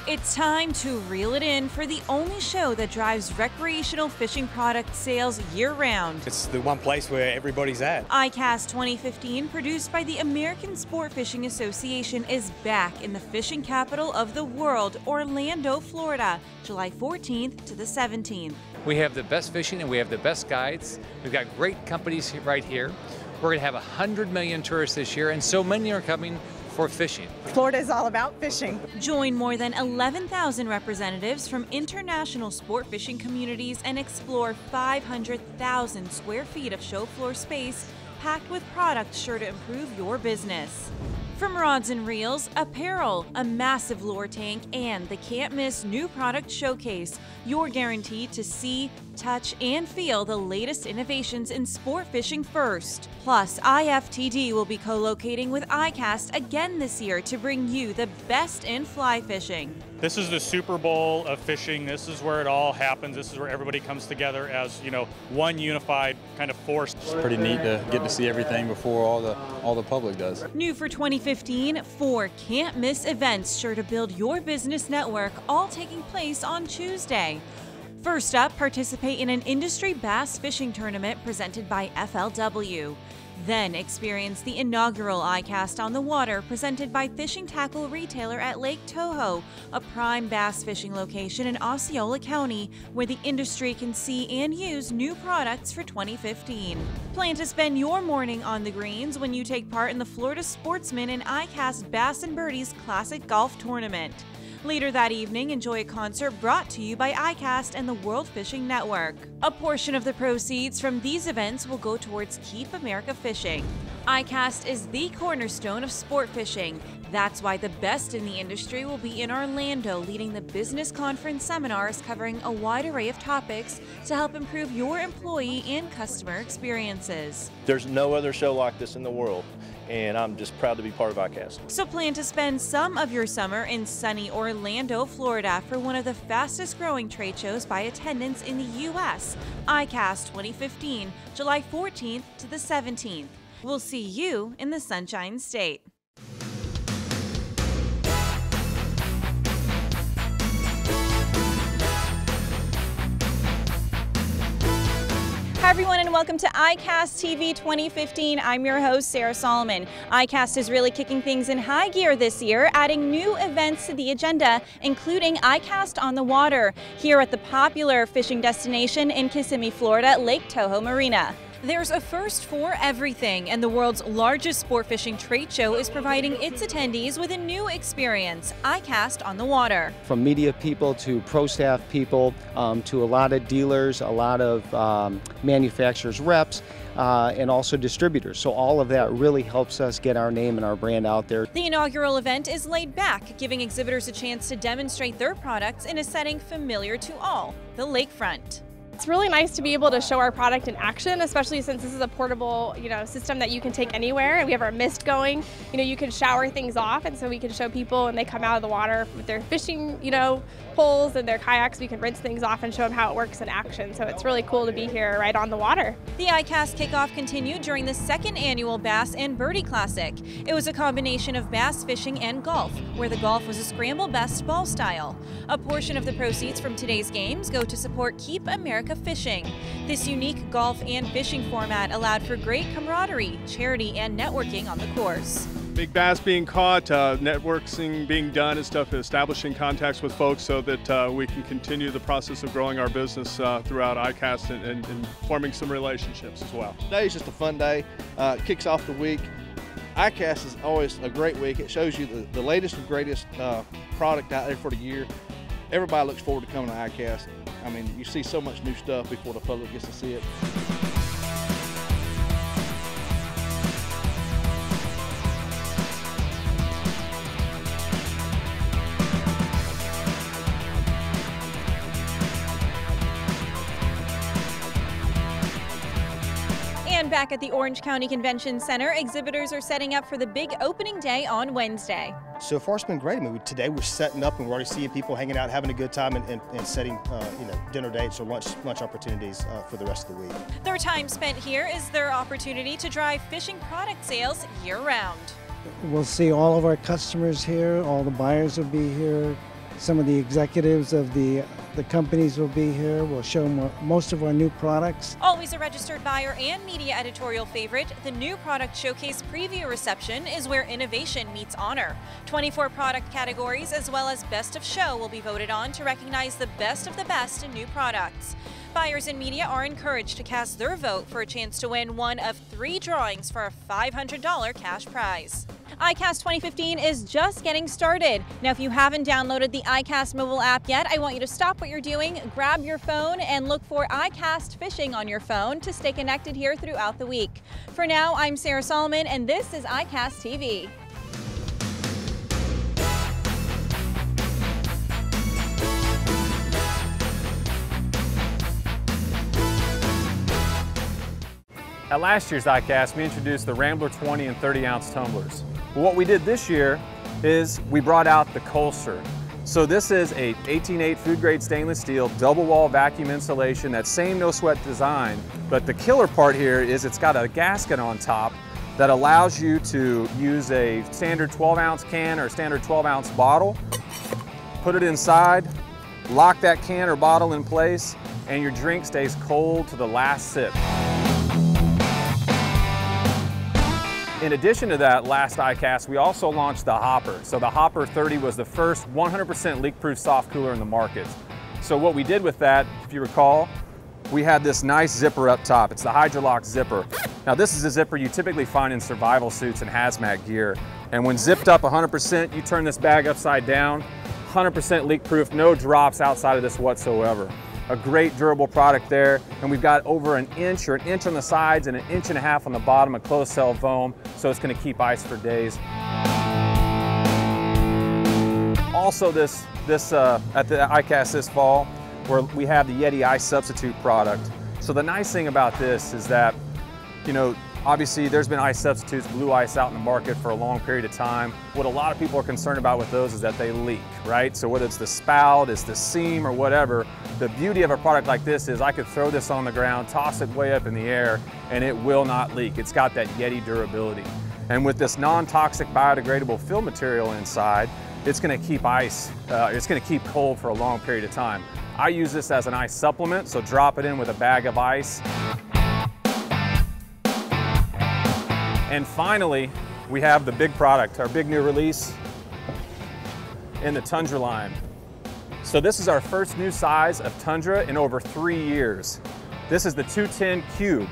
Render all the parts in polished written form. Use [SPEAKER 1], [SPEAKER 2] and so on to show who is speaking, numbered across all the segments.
[SPEAKER 1] It's time to reel it in for the only show that drives recreational fishing product sales year-round.
[SPEAKER 2] It's the one place where everybody's at.
[SPEAKER 1] ICAST 2015, produced by the American Sport Fishing Association, is back in the fishing capital of the world, Orlando, Florida, July 14th to the 17th.
[SPEAKER 3] We have the best fishing and we have the best guides. We've got great companies right here. We're going to have 100 million tourists this year, and so many are coming for fishing.
[SPEAKER 4] Florida is all about fishing.
[SPEAKER 1] Join more than 11,000 representatives from international sport fishing communities and explore 500,000 square feet of show floor space packed with products sure to improve your business. From rods and reels, apparel, a massive lure tank, and the can't-miss new product showcase, you're guaranteed to see, touch, and feel the latest innovations in sport fishing first. Plus, IFTD will be co-locating with ICAST again this year to bring you the best in fly fishing.
[SPEAKER 5] This is the Super Bowl of fishing. This is where it all happens. This is where everybody comes together as, one unified kind of force.
[SPEAKER 6] It's pretty neat to get to see everything before all the public does.
[SPEAKER 1] New for 2015, 4 can't-miss events sure to build your business network, all taking place on Tuesday. First up, participate in an industry bass fishing tournament presented by FLW. Then experience the inaugural ICAST on the Water presented by fishing tackle retailer at Lake Toho, a prime bass fishing location in Osceola County where the industry can see and use new products for 2015. Plan to spend your morning on the greens when you take part in the Florida Sportsman and ICAST Bass and Birdies Classic Golf Tournament. Later that evening, enjoy a concert brought to you by ICAST and the World Fishing Network. A portion of the proceeds from these events will go towards Keep America Fishing. ICAST is the cornerstone of sport fishing. That's why the best in the industry will be in Orlando, leading the business conference seminars covering a wide array of topics to help improve your employee and customer experiences.
[SPEAKER 7] There's no other show like this in the world, and I'm just proud to be part of ICAST.
[SPEAKER 1] So plan to spend some of your summer in sunny Orlando, Florida for one of the fastest growing trade shows by attendance in the U.S., ICAST 2015, July 14th to the 17th. We'll see you in the Sunshine State. Hi everyone, and welcome to ICAST TV 2015. I'm your host, Sarah Solomon. ICAST is really kicking things in high gear this year, adding new events to the agenda, including ICAST on the Water, here at the popular fishing destination in Kissimmee, Florida, Lake Toho Marina. There's a first for everything, and the world's largest sport fishing trade show is providing its attendees with a new experience, ICAST on the Water.
[SPEAKER 8] From media people to pro staff people to a lot of dealers, a lot of manufacturers, reps, and also distributors. So all of that really helps us get our name and our brand out there.
[SPEAKER 1] The inaugural event is laid back, giving exhibitors a chance to demonstrate their products in a setting familiar to all, the lakefront.
[SPEAKER 9] It's really nice to be able to show our product in action, especially since this is a portable, system that you can take anywhere. And we have our mist going. You can shower things off, and so we can show people, and they come out of the water with their fishing, poles and their kayaks. We can rinse things off and show them how it works in action. So it's really cool to be here right on the water.
[SPEAKER 1] The ICAST kickoff continued during the second annual Bass and Birdie Classic. It was a combination of bass fishing and golf, where the golf was a scramble best ball style. A portion of the proceeds from today's games go to support Keep America Fishing. This unique golf and fishing format allowed for great camaraderie, charity, and networking on the course.
[SPEAKER 10] Big bass being caught, networking being done and stuff, establishing contacts with folks so that we can continue the process of growing our business throughout ICAST and forming some relationships as well.
[SPEAKER 7] Today's just a fun day. Kicks off the week. ICAST is always a great week. It shows you the latest and greatest product out there for the year. Everybody looks forward to coming to ICAST. I mean, you see so much new stuff before the public gets to see it.
[SPEAKER 1] And back at the Orange County Convention Center, exhibitors are setting up for the big opening day on Wednesday.
[SPEAKER 11] So far it's been great. I mean, today we're setting up and we're already seeing people hanging out, having a good time and setting dinner dates or lunch opportunities for the rest of the week.
[SPEAKER 1] Their time spent here is their opportunity to drive fishing product sales year-round.
[SPEAKER 12] We'll see all of our customers here, all the buyers will be here, Some of the executives of the companies will be here. We'll show most of our new products.
[SPEAKER 1] Always a registered buyer and media editorial favorite, the New Product Showcase preview reception is where innovation meets honor. 24 product categories as well as Best of Show will be voted on to recognize the best of the best in new products. Buyers and media are encouraged to cast their vote for a chance to win one of 3 drawings for a $500 cash prize. ICAST 2015 is just getting started. Now, if you haven't downloaded the ICAST mobile app yet, I want you to stop what you're doing, grab your phone, and look for ICAST Fishing on your phone to stay connected here throughout the week. For now, I'm Sarah Solomon, and this is ICAST TV.
[SPEAKER 13] At last year's ICAST, we introduced the Rambler 20 and 30-ounce tumblers. Well, what we did this year is we brought out the Colster. So this is a 18/8 food-grade stainless steel double-wall vacuum insulation, that same no-sweat design, but the killer part here is it's got a gasket on top that allows you to use a standard 12-ounce can or a standard 12-ounce bottle, put it inside, lock that can or bottle in place, and your drink stays cold to the last sip. In addition to that, last ICAST, we also launched the Hopper. So the Hopper 30 was the first 100% leak-proof soft cooler in the market. So what we did with that, if you recall, we had this nice zipper up top. It's the Hydrolock zipper. Now this is a zipper you typically find in survival suits and hazmat gear. And when zipped up 100%, you turn this bag upside down, 100% leak-proof, no drops outside of this whatsoever. A great durable product there, and we've got over an inch or an inch on the sides and an inch and a half on the bottom of closed cell foam, so it's going to keep ice for days. Also at the ICAST this fall, where we have the Yeti Ice Substitute product. So the nice thing about this is that, you know, obviously there's been ice substitutes, blue ice out in the market for a long period of time. What a lot of people are concerned about with those is that they leak, right? So whether it's the spout, it's the seam or whatever, the beauty of a product like this is I could throw this on the ground, toss it way up in the air, and it will not leak. It's got that Yeti durability. And with this non-toxic biodegradable fill material inside, it's gonna keep ice, it's gonna keep cold for a long period of time. I use this as an ice supplement, so drop it in with a bag of ice. And finally, we have the big product, our big new release in the Tundra line. So this is our first new size of Tundra in over 3 years. This is the 210 Cube.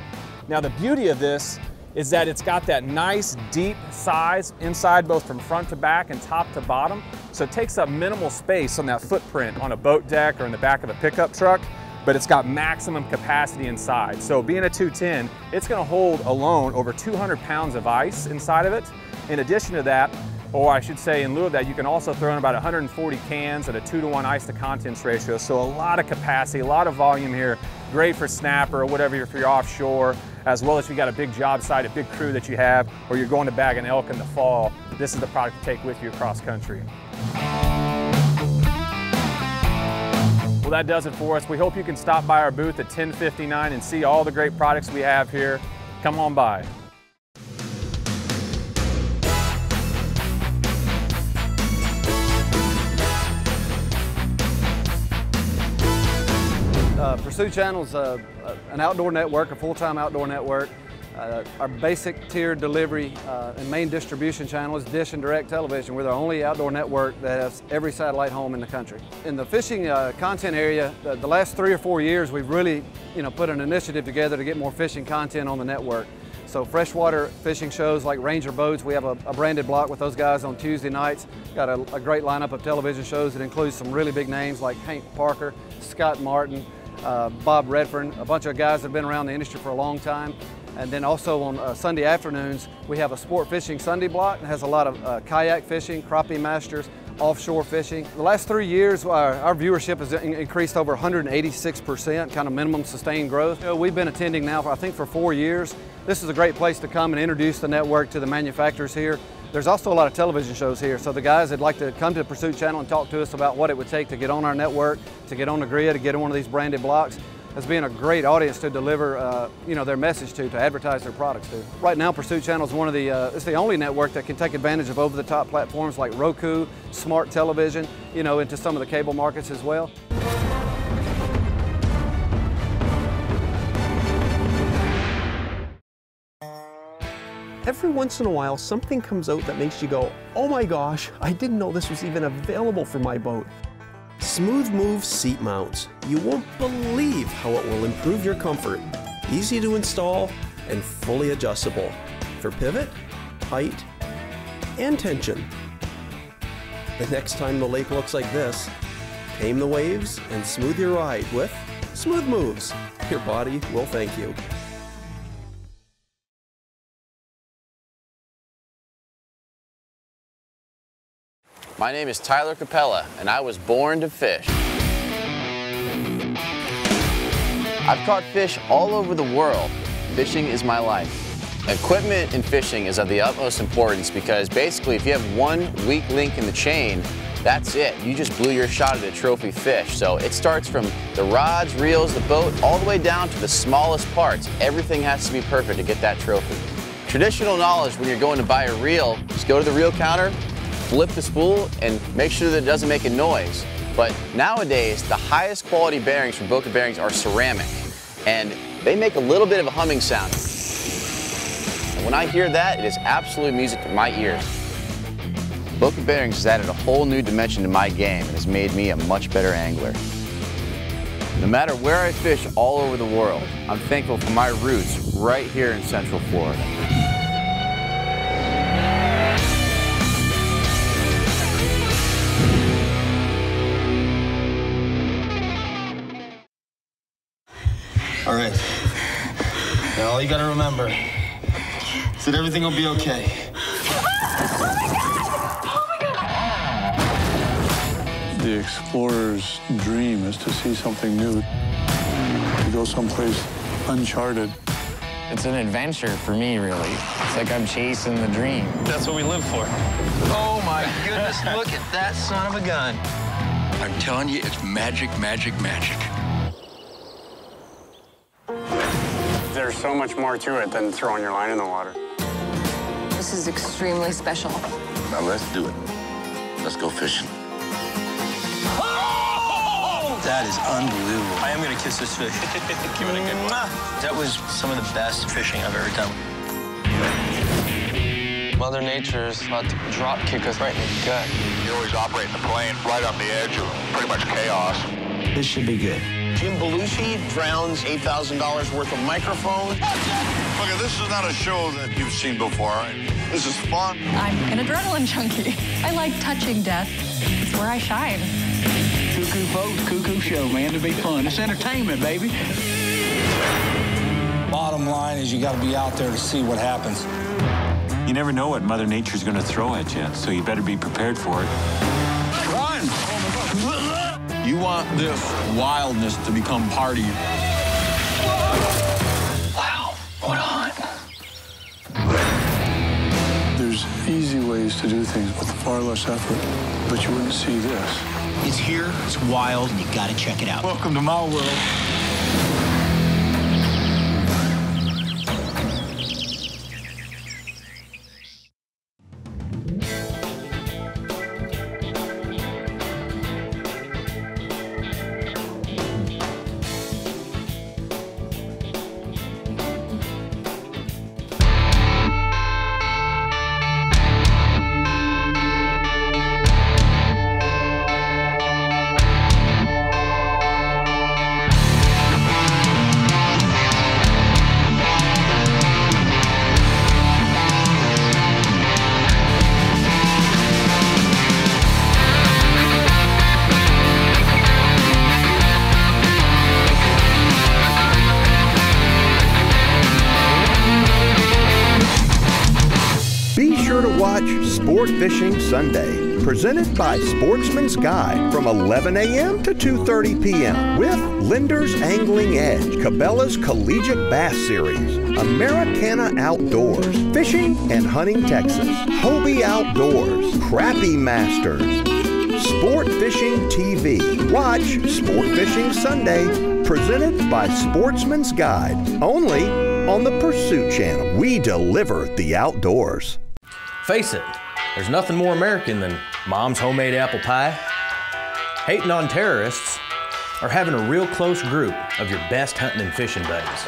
[SPEAKER 13] Now the beauty of this is that it's got that nice deep size inside, both from front to back and top to bottom. So it takes up minimal space on that footprint on a boat deck or in the back of a pickup truck, but it's got maximum capacity inside. So being a 210, it's gonna hold alone over 200 pounds of ice inside of it. In addition to that, or I should say in lieu of that, you can also throw in about 140 cans at a 2-to-1 ice to contents ratio. So a lot of capacity, a lot of volume here. Great for snapper or whatever if you're offshore, as well as if you got a big job site, a big crew that you have, or you're going to bag an elk in the fall. This is the product to take with you across country. Well, that does it for us. We hope you can stop by our booth at 1059 and see all the great products we have here. Come on by.
[SPEAKER 14] Pursuit Channel is an outdoor network, a full-time outdoor network. Our basic tier delivery and main distribution channel is Dish and Direct Television. We're the only outdoor network that has every satellite home in the country. In the fishing content area, the last 3 or 4 years, we've really put an initiative together to get more fishing content on the network. So freshwater fishing shows like Ranger Boats, we have a branded block with those guys on Tuesday nights. Got a great lineup of television shows that includes some really big names like Hank Parker, Scott Martin, Bob Redfern, a bunch of guys that have been around the industry for a long time. And then also on Sunday afternoons, we have a sport fishing Sunday block that has a lot of kayak fishing, crappie masters, offshore fishing. The last 3 years, our viewership has increased over 186%, kind of minimum sustained growth. We've been attending now, I think, for 4 years. This is a great place to come and introduce the network to the manufacturers here. There's also a lot of television shows here, so the guys that'd like to come to the Pursuit Channel and talk to us about what it would take to get on our network, to get on the grid, to get on one of these branded blocks, as being a great audience to deliver their message to advertise their products to. Right now, Pursuit Channel is one of the, it's the only network that can take advantage of over-the-top platforms like Roku, smart television, into some of the cable markets as well.
[SPEAKER 15] Every once in a while, something comes out that makes you go, oh my gosh, I didn't know this was even available for my boat. Smooth Move seat mounts. You won't believe how it will improve your comfort. Easy to install and fully adjustable for pivot, height, and tension. The next time the lake looks like this, tame the waves and smooth your ride with Smooth Moves. Your body will thank you.
[SPEAKER 16] My name is Tyler Capella, and I was born to fish. I've caught fish all over the world. Fishing is my life. Equipment in fishing is of the utmost importance because basically if you have one weak link in the chain, that's it. You just blew your shot at a trophy fish. So it starts from the rods, reels, the boat, all the way down to the smallest parts. Everything has to be perfect to get that trophy. Traditional knowledge when you're going to buy a reel, just go to the reel counter, flip the spool, and make sure that it doesn't make a noise. But nowadays, the highest quality bearings from Boca Bearings are ceramic, and they make a little bit of a humming sound. And when I hear that, it is absolute music to my ears. Boca Bearings has added a whole new dimension to my game and has made me a much better angler. No matter where I fish all over the world, I'm thankful for my roots right here in Central Florida.
[SPEAKER 17] All right. Now all you gotta remember is that everything will be okay.
[SPEAKER 18] The explorer's dream is to see something new, to go someplace uncharted.
[SPEAKER 19] It's an adventure for me, really. It's like I'm chasing the dream.
[SPEAKER 17] That's what we live for. Oh my goodness, look at that son of a gun.
[SPEAKER 20] I'm telling you, it's magic, magic, magic.
[SPEAKER 21] There's so much more to it than throwing your line in the water.
[SPEAKER 22] This is extremely special.
[SPEAKER 20] Now let's do it. Let's go fishing.
[SPEAKER 17] Oh! That is unbelievable. I am gonna kiss this fish. Give it a good one. That was some of the best fishing I've ever done. Mother Nature is about to drop kick us right in the gut.
[SPEAKER 20] You're always operating the plane right on the edge of pretty much chaos.
[SPEAKER 17] This should be good.
[SPEAKER 20] Jim Belushi drowns $8,000 worth of microphones. Look, this is not a show that you've seen before. This is fun.
[SPEAKER 23] I'm an adrenaline junkie. I like touching death. It's where I shine.
[SPEAKER 24] Cuckoo folks, cuckoo show, man, to be fun. It's entertainment, baby.
[SPEAKER 25] Bottom line is you got to be out there to see what happens.
[SPEAKER 26] You never know what Mother Nature's going to throw at you, so you better be prepared for it.
[SPEAKER 25] Run!
[SPEAKER 20] You want this wildness to become part of you.
[SPEAKER 24] Wow, what a hunt.
[SPEAKER 18] There's easy ways to do things with far less effort, but you wouldn't see this.
[SPEAKER 17] It's here, it's wild, and you got to check it out.
[SPEAKER 18] Welcome to my world.
[SPEAKER 27] Sport Fishing Sunday, presented by Sportsman's Guide from 11 a.m. to 2:30 p.m. with Linder's Angling Edge, Cabela's Collegiate Bass Series, Americana Outdoors, Fishing and Hunting Texas, Hobie Outdoors, Crappie Masters, Sport Fishing TV. Watch Sport Fishing Sunday presented by Sportsman's Guide, only on the Pursuit Channel. We deliver the outdoors.
[SPEAKER 2] Face it, there's nothing more American than mom's homemade apple pie, hating on terrorists, or having a real close group of your best hunting and fishing buddies.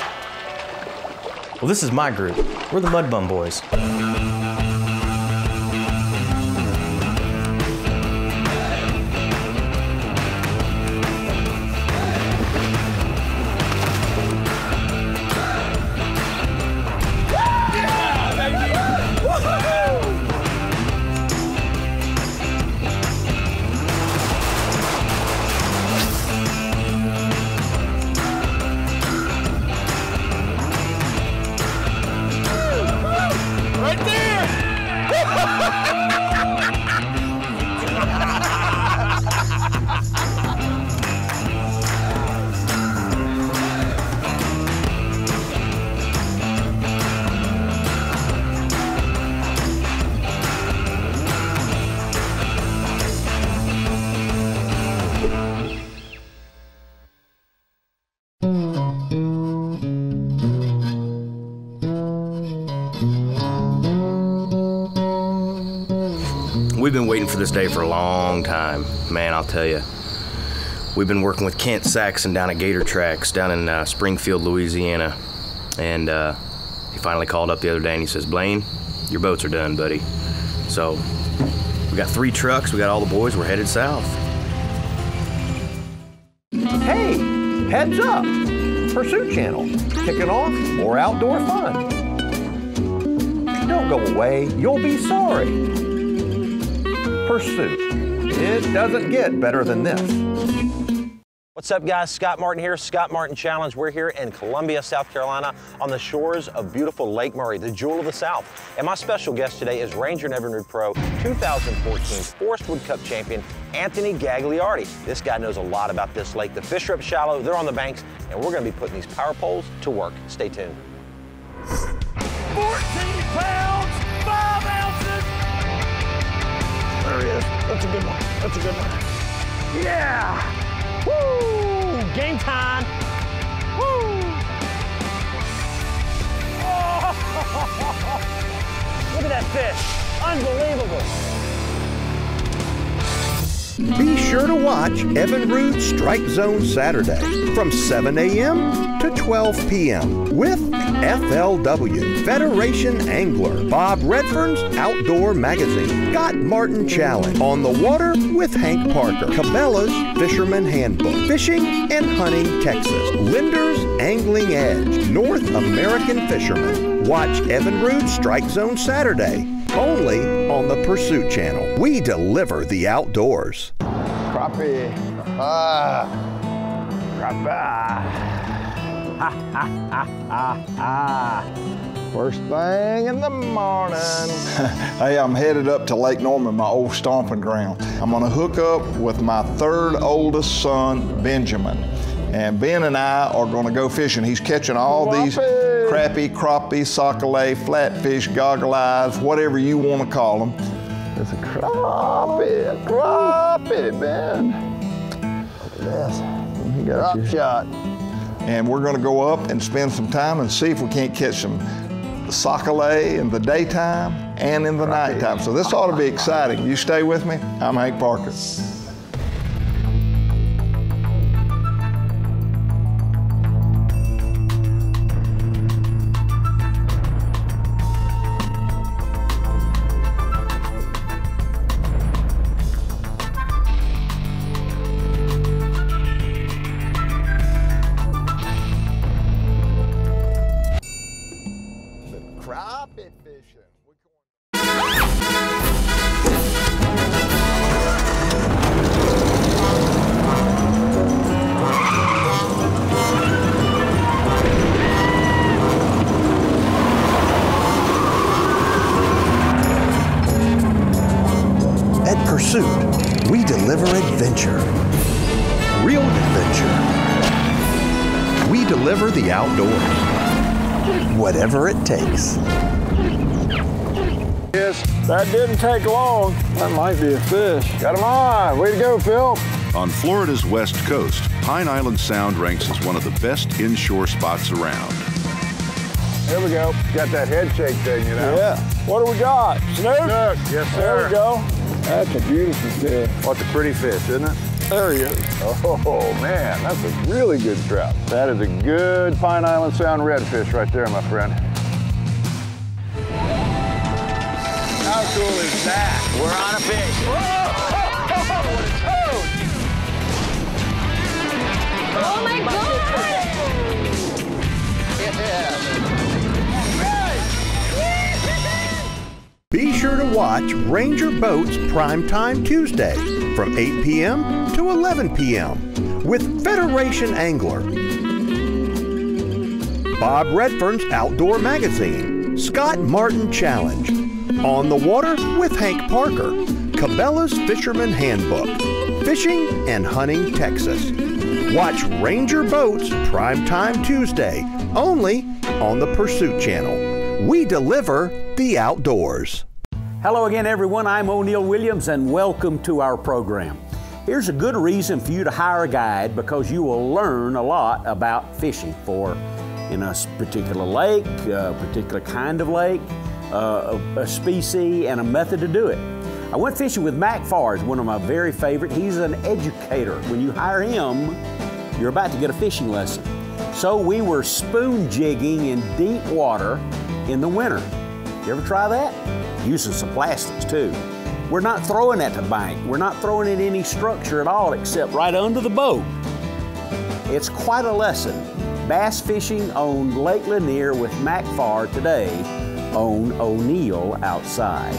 [SPEAKER 2] Well, this is my group. We're the Mud Bum Boys. We've been waiting for this day for a long time. Man, I'll tell you. We've been working with Kent Saxon down at Gator Tracks down in Springfield, Louisiana. And he finally called up the other day and he says, Blaine, your boats are done, buddy. So we got 3 trucks, we got all the boys, we're headed south.
[SPEAKER 3] Hey, heads up. Pursuit Channel, kicking off more outdoor fun. Don't go away, you'll be sorry. Pursuit. It doesn't get better than this.
[SPEAKER 4] What's up, guys? Scott Martin here, Scott Martin Challenge. We're here in Columbia, South Carolina on the shores of beautiful Lake Murray, the jewel of the South. And my special guest today is Ranger and Evinrude Pro 2014 Forest Wood Cup champion, Anthony Gagliardi. This guy knows a lot about this lake. The fish are up shallow, they're on the banks, and we're gonna be putting these power poles to work. Stay tuned.
[SPEAKER 5] 14 pounds, 5 ounces.
[SPEAKER 3] There he is. That's a good one. That's a good one. Yeah! Woo! Game time! Woo! Oh! Look at that fish. Unbelievable.
[SPEAKER 27] Be sure to watch Evinrude Strike Zone Saturday from 7 a.m. to 12 p.m. with FLW, Federation Angler, Bob Redfern's Outdoor Magazine, Scott Martin Challenge, On the Water with Hank Parker, Cabela's Fisherman Handbook, Fishing and Hunting Texas, Linder's Angling Edge, North American Fisherman. Watch Evinrude Strike Zone Saturday, only on the Pursuit Channel. We deliver the outdoors.
[SPEAKER 3] Crappie. Crappie. Ha, ha, ha, ha, ha. First thing in the morning.
[SPEAKER 6] Hey, I'm headed up to Lake Norman, my old stomping ground. I'm gonna hook up with my 3rd oldest son, Benjamin. And Ben and I are gonna go fishing. He's catching all these crappie, crappie, sockeye, flatfish, goggle eyes, whatever you wanna call them.
[SPEAKER 3] It's a crappie, Ben. Look at this. You got drop shot.
[SPEAKER 6] And we're gonna go up and spend some time and see if we can't catch some sockeye in the daytime and in the nighttime. So this ought to be exciting. You stay with me. I'm Hank Parker.
[SPEAKER 27] Pursuit, we deliver adventure. Real adventure. We deliver the outdoors. Whatever it takes.
[SPEAKER 3] Yes, that didn't take long. That might be a fish. Got him on. Way to go, Phil.
[SPEAKER 1] On Florida's west coast, Pine Island Sound ranks as one of the best inshore spots around.
[SPEAKER 7] There we go. Got that head shake thing, you know?
[SPEAKER 8] Yeah. What do we got? Snook?
[SPEAKER 7] Snook, yes, sir.
[SPEAKER 8] There we go. That's a beautiful fish.
[SPEAKER 7] What's a pretty fish, isn't it?
[SPEAKER 8] There he is.
[SPEAKER 7] Oh, man, that's a really good trout. That is a good Pine Island Sound redfish right there, my friend. How cool is that?
[SPEAKER 17] We're on a fish.
[SPEAKER 7] Whoa! What a toad!
[SPEAKER 17] Oh my God!
[SPEAKER 27] Be sure to watch Ranger Boats Primetime Tuesday from 8 p.m. to 11 p.m. with Federation Angler, Bob Redfern's Outdoor Magazine, Scott Martin Challenge, On the Water with Hank Parker, Cabela's Fisherman Handbook, Fishing and Hunting Texas. Watch Ranger Boats Primetime Tuesday, only on the Pursuit Channel. We deliver the outdoors.
[SPEAKER 9] Hello again, everyone. I'm O'Neil Williams, and welcome to our program. Here's a good reason for you to hire a guide, because you will learn a lot about fishing in a particular lake, a particular kind of lake, a species, and a method to do it. I went fishing with Mac Farr, one of my very favorite. He's an educator. When you hire him, you're about to get a fishing lesson. So we were spoon jigging in deep water in the winter. You ever try that? Using some plastics too. We're not throwing at the bank. We're not throwing at any structure at all except right under the boat. It's quite a lesson. Bass fishing on Lake Lanier with Mac Farr today on O'Neil Outside.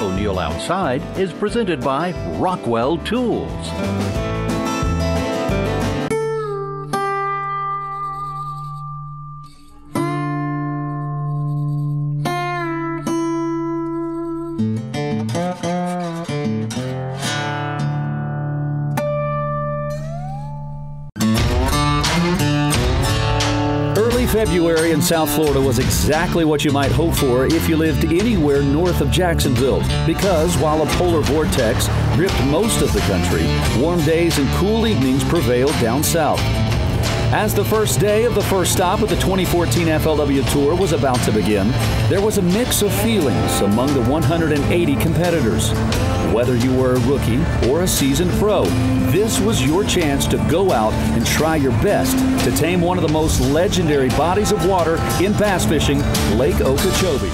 [SPEAKER 10] O'Neil Outside is presented by Rockwell Tools.
[SPEAKER 11] February in South Florida was exactly what you might hope for if you lived anywhere north of Jacksonville, because while a polar vortex gripped most of the country, warm days and cool evenings prevailed down south. As the first day of the first stop of the 2014 FLW Tour was about to begin, there was a mix of feelings among the 180 competitors. Whether you were a rookie or a seasoned pro, this was your chance to go out and try your best to tame one of the most legendary bodies of water in bass fishing, Lake Okeechobee.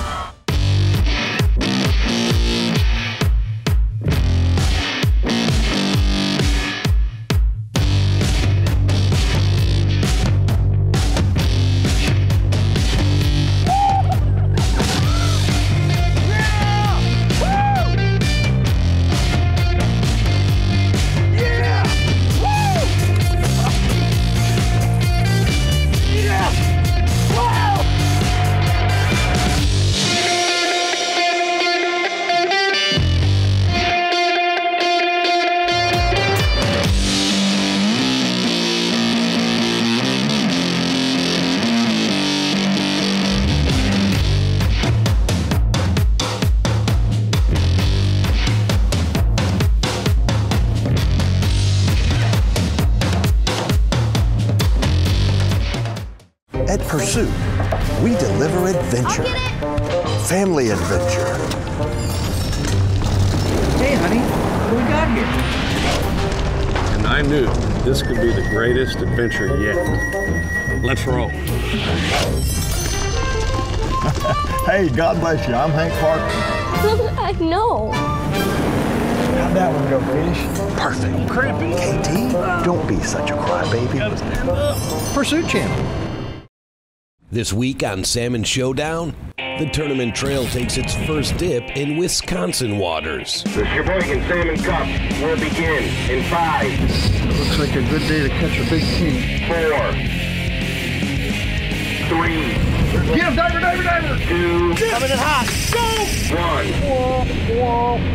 [SPEAKER 27] At Pursuit, we deliver adventure, family adventure.
[SPEAKER 24] Hey, honey, what do we got here?
[SPEAKER 12] And I knew this could be the greatest adventure yet. Let's roll.
[SPEAKER 6] Hey, God bless you. I'm Hank Parker.
[SPEAKER 28] I know.
[SPEAKER 6] How'd that one go, Fish?
[SPEAKER 12] Perfect.
[SPEAKER 6] Crimpy. KT, don't be such a crybaby. Pursuit Channel.
[SPEAKER 29] This week on Salmon Showdown, the tournament trail takes its first dip in Wisconsin waters.
[SPEAKER 30] The Sheboygan Salmon Cup will begin in 5.
[SPEAKER 6] Looks like a good day to catch a big king.
[SPEAKER 30] 4, 3.
[SPEAKER 6] Get him, diver, diver, diver!
[SPEAKER 30] 2.
[SPEAKER 6] Coming in hot. Go!
[SPEAKER 30] 1.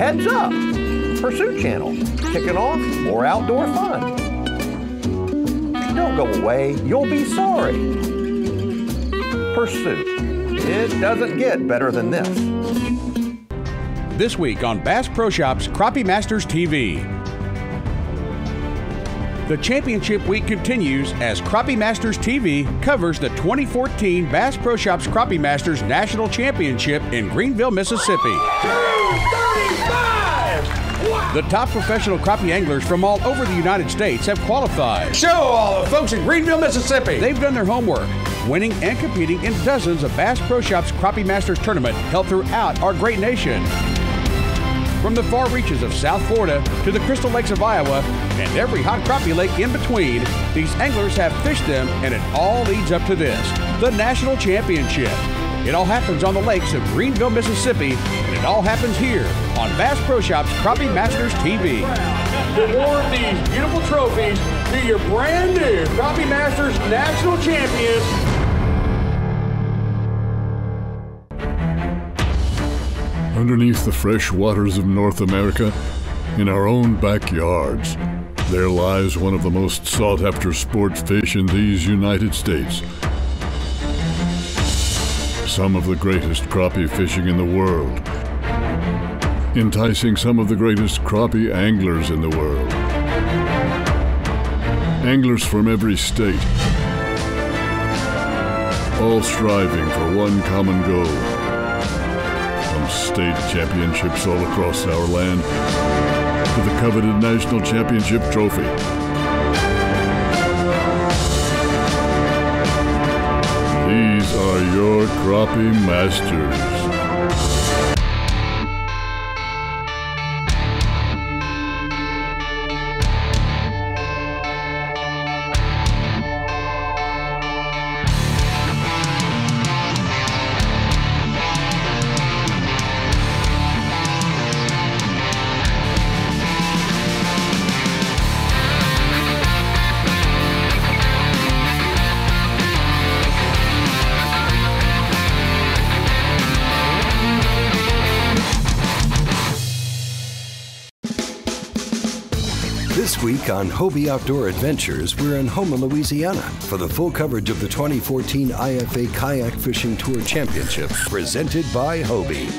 [SPEAKER 3] Heads up! Pursuit Channel, kicking off more outdoor fun. Don't go away, you'll be sorry. Pursuit. It doesn't get better than this.
[SPEAKER 13] This week on Bass Pro Shops Crappie Masters TV. The championship week continues as Crappie Masters TV covers the 2014 Bass Pro Shops Crappie Masters National Championship in Greenville, Mississippi. 235! The top professional crappie anglers from all over the United States have qualified.
[SPEAKER 14] Show all the folks in Greenville, Mississippi.
[SPEAKER 13] They've done their homework, winning and competing in dozens of Bass Pro Shops Crappie Masters tournament held throughout our great nation. From the far reaches of South Florida to the Crystal Lakes of Iowa and every hot crappie lake in between, these anglers have fished them, and it all leads up to this, the National Championship. It all happens on the lakes of Greenville, Mississippi, and it all happens here on Bass Pro Shops Crappie Masters TV.
[SPEAKER 14] Award these beautiful trophies to your brand new Crappie Masters National Champions.
[SPEAKER 15] Underneath the fresh waters of North America, in our own backyards, there lies one of the most sought-after sport fish in these United States. Some of the greatest crappie fishing in the world, enticing some of the greatest crappie anglers in the world. Anglers from every state, all striving for one common goal. From state championships all across our land to the coveted National Championship trophy. These are your crappie masters.
[SPEAKER 16] This week on Hobie Outdoor Adventures, we're in Houma, Louisiana for the full coverage of the 2014 IFA Kayak Fishing Tour Championship presented by Hobie.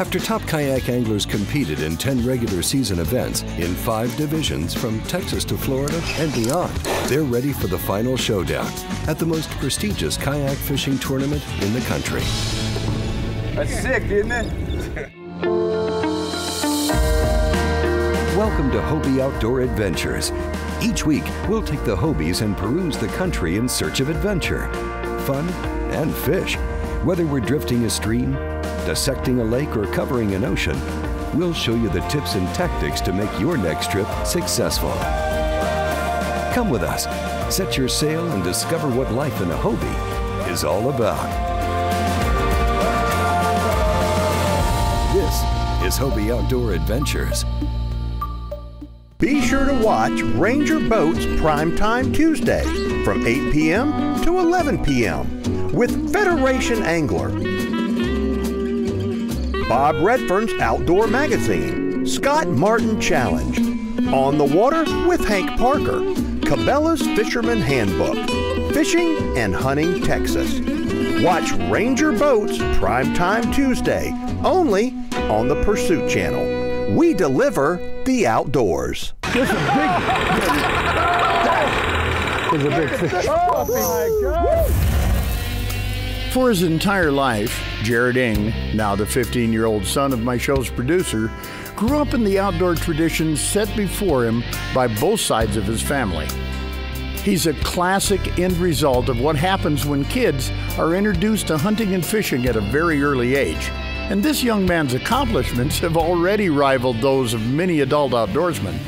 [SPEAKER 16] After top kayak anglers competed in 10 regular season events in 5 divisions from Texas to Florida and beyond, they're ready for the final showdown at the most prestigious kayak fishing tournament in the country.
[SPEAKER 14] That's sick, isn't it?
[SPEAKER 16] Welcome to Hobie Outdoor Adventures. Each week, we'll take the Hobies and peruse the country in search of adventure, fun, and fish. Whether we're drifting a stream, dissecting a lake, or covering an ocean, we'll show you the tips and tactics to make your next trip successful. Come with us, set your sail, and discover what life in a Hobie is all about. This is Hobie Outdoor Adventures.
[SPEAKER 27] Be sure to watch Ranger Boats Primetime Tuesday from 8 p.m. to 11 p.m. with Federation Angler, Bob Redfern's Outdoor Magazine, Scott Martin Challenge, On the Water with Hank Parker, Cabela's Fisherman Handbook, Fishing and Hunting Texas. Watch Ranger Boats Primetime Tuesday only on the Pursuit Channel. We deliver the outdoors.
[SPEAKER 8] There's a big fish.
[SPEAKER 5] Oh my God!
[SPEAKER 19] For his entire life, Jared Ing, now the 15-year-old son of my show's producer, grew up in the outdoor traditions set before him by both sides of his family. He's a classic end result of what happens when kids are introduced to hunting and fishing at a very early age. And this young man's accomplishments have already rivaled those of many adult outdoorsmen.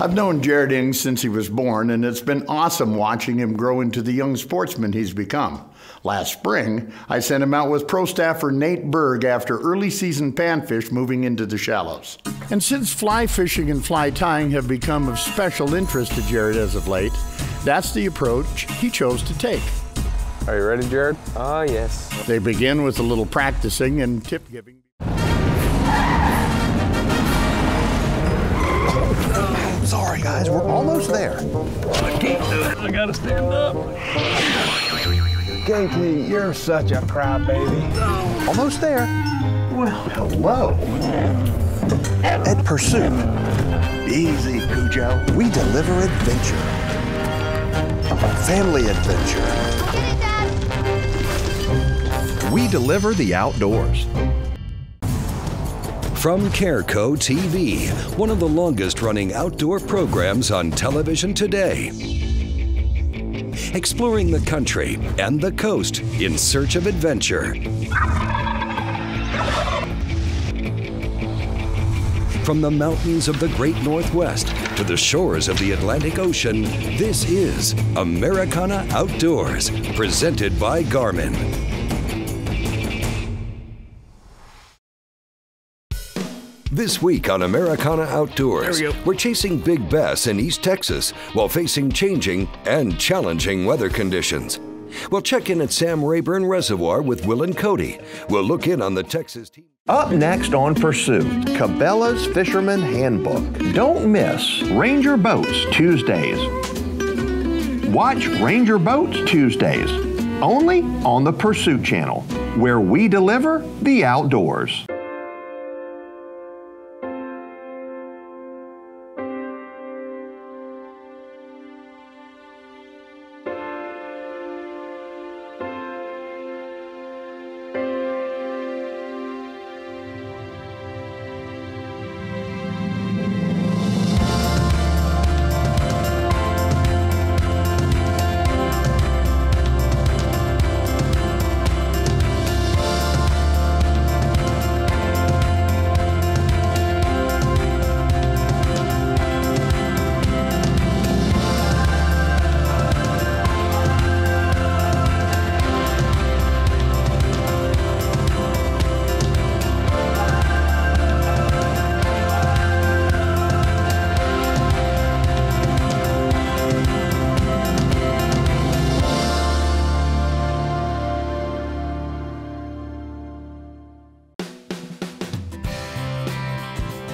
[SPEAKER 19] I've known Jared Ing since he was born, and it's been awesome watching him grow into the young sportsman he's become. Last spring, I sent him out with pro staffer Nate Berg after early season panfish moving into the shallows. And since fly fishing and fly tying have become of special interest to Jared as of late, that's the approach he chose to take.
[SPEAKER 14] Are you ready, Jared?
[SPEAKER 21] Oh, yes.
[SPEAKER 19] They begin with a little practicing and tip giving.
[SPEAKER 3] Sorry, guys, we're almost there.
[SPEAKER 8] I can't do it. I gotta stand up.
[SPEAKER 3] Kinky, you're such a crybaby. Almost there. Well, hello. At Pursuit. Easy, Cujo. We deliver adventure. Family adventure. We deliver the outdoors.
[SPEAKER 16] From Careco TV, one of the longest-running outdoor programs on television today. Exploring the country and the coast in search of adventure. From the mountains of the Great Northwest to the shores of the Atlantic Ocean, this is Americana Outdoors, presented by Garmin. This week on Americana Outdoors, we're chasing big bass in East Texas while facing changing and challenging weather conditions. We'll check in at Sam Rayburn Reservoir with Will and Cody. We'll look in on the Texas team.
[SPEAKER 3] Up next on Pursuit, Cabela's Fisherman Handbook. Don't miss Ranger Boats Tuesdays. Watch Ranger Boats Tuesdays, only on the Pursuit Channel, where we deliver the outdoors.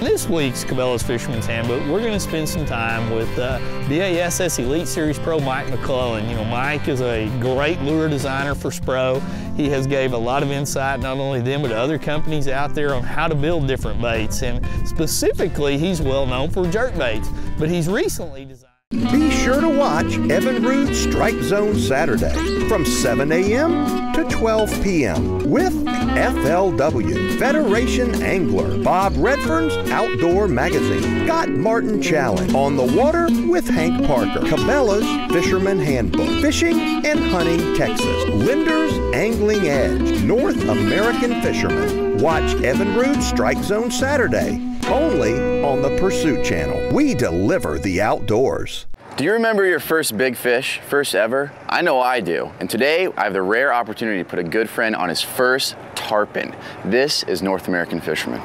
[SPEAKER 2] This week's Cabela's Fisherman's Handbook, we're going to spend some time with BASS Elite Series Pro Mike McClellan. You know, Mike is a great lure designer for Spro. He has gave a lot of insight, not only them, but to other companies out there on how to build different baits. And specifically, he's well known for jerk baits, but he's recently designed.
[SPEAKER 27] Be sure to watch Evan Rude's Strike Zone Saturday from 7 a.m. to 12 p.m. with FLW, Federation Angler, Bob Redfern's Outdoor Magazine, Scott Martin Challenge, On the Water with Hank Parker, Cabela's Fisherman Handbook, Fishing and Hunting Texas, Linder's Angling Edge, North American Fisherman. Watch Evan Rude's Strike Zone Saturday, only on the Pursuit Channel. We deliver the outdoors.
[SPEAKER 4] Do you remember your first big fish, first ever? I know I do. And today I have the rare opportunity to put a good friend on his first tarpon. This is North American Fisherman.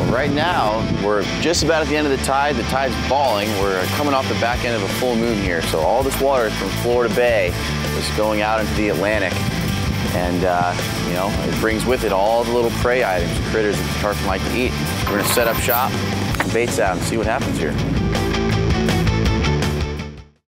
[SPEAKER 4] Right now, we're just about at the end of the tide. The tide's falling. We're coming off the back end of a full moon here. So all this water from Florida Bay is going out into the Atlantic. And, you know, it brings with it all the little prey items, critters that the tarpon like to eat. We're gonna set up shop, baits out, and see what happens here.